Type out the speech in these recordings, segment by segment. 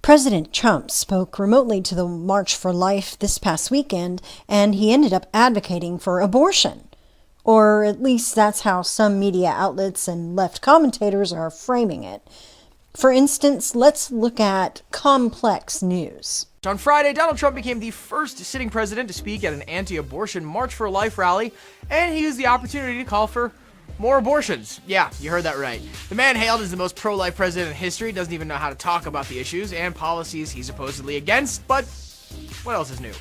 President Trump spoke remotely to the March for Life this past weekend, and he ended up advocating for abortion. Or at least that's how some media outlets and left commentators are framing it. For instance, let's look at Complex News. On Friday, Donald Trump became the first sitting president to speak at an anti-abortion March for Life rally, and he used the opportunity to call for more abortions. Yeah, you heard that right. The man hailed as the most pro-life president in history doesn't even know how to talk about the issues and policies he's supposedly against, but what else is new?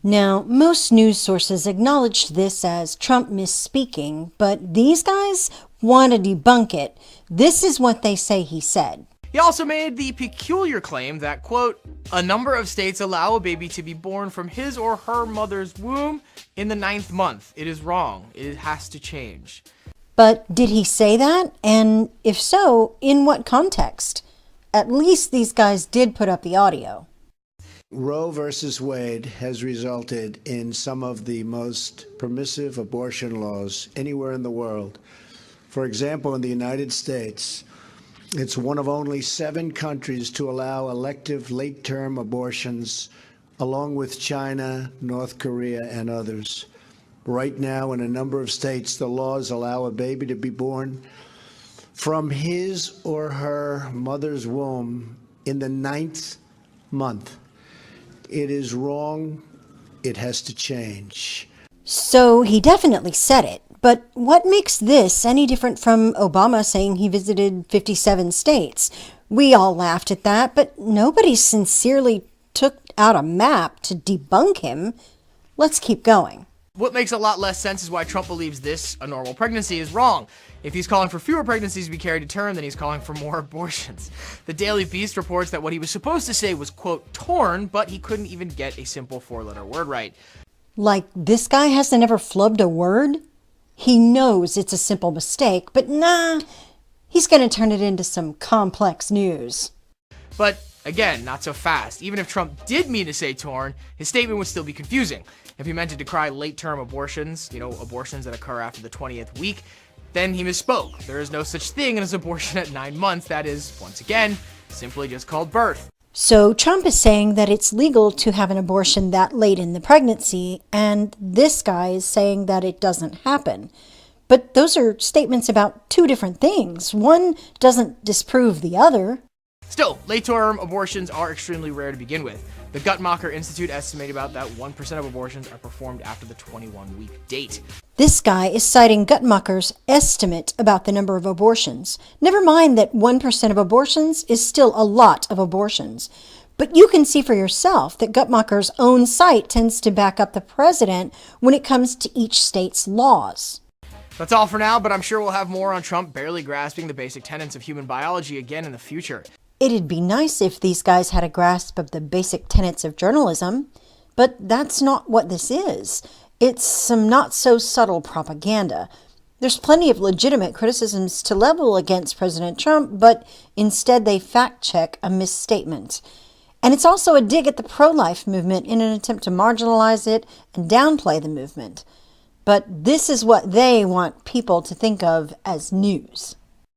Now, most news sources acknowledged this as Trump misspeaking, but these guys want to debunk it. This is what they say he said. He also made the peculiar claim that, quote, a number of states allow a baby to be born from his or her mother's womb in the 9th month. It is wrong. It has to change. But did he say that? And if so, in what context? At least these guys did put up the audio. Roe versus Wade has resulted in some of the most permissive abortion laws anywhere in the world. For example, in the United States, it's one of only 7 countries to allow elective late-term abortions, along with China, North Korea, and others. Right now, in a number of states, the laws allow a baby to be born from his or her mother's womb in the 9th month. It is wrong. It has to change. So he definitely said it. But what makes this any different from Obama saying he visited 57 states? We all laughed at that, but nobody sincerely took out a map to debunk him. Let's keep going. What makes a lot less sense is why Trump believes this, a normal pregnancy, is wrong. If he's calling for fewer pregnancies to be carried to term, then he's calling for more abortions. The Daily Beast reports that what he was supposed to say was, quote, torn, but he couldn't even get a simple 4-letter word right. Like this guy hasn't ever flubbed a word? He knows it's a simple mistake, but nah, he's going to turn it into some complex news. But again, not so fast. Even if Trump did mean to say torn, his statement would still be confusing. If he meant to decry late-term abortions, abortions that occur after the 20th week, then he misspoke. There is no such thing as abortion at 9 months. That is, once again, simply just called birth. So Trump is saying that it's legal to have an abortion that late in the pregnancy, and this guy is saying that it doesn't happen. But those are statements about 2 different things. One doesn't disprove the other. Still, late-term abortions are extremely rare to begin with. The Guttmacher Institute estimated about that 1% of abortions are performed after the 21-week date. This guy is citing Guttmacher's estimate about the number of abortions. Never mind that 1% of abortions is still a lot of abortions. But you can see for yourself that Guttmacher's own site tends to back up the president when it comes to each state's laws. That's all for now, but I'm sure we'll have more on Trump barely grasping the basic tenets of human biology again in the future. It'd be nice if these guys had a grasp of the basic tenets of journalism, but that's not what this is. It's some not-so-subtle propaganda. There's plenty of legitimate criticisms to level against President Trump, but instead they fact-check a misstatement. And it's also a dig at the pro-life movement in an attempt to marginalize it and downplay the movement. But this is what they want people to think of as news.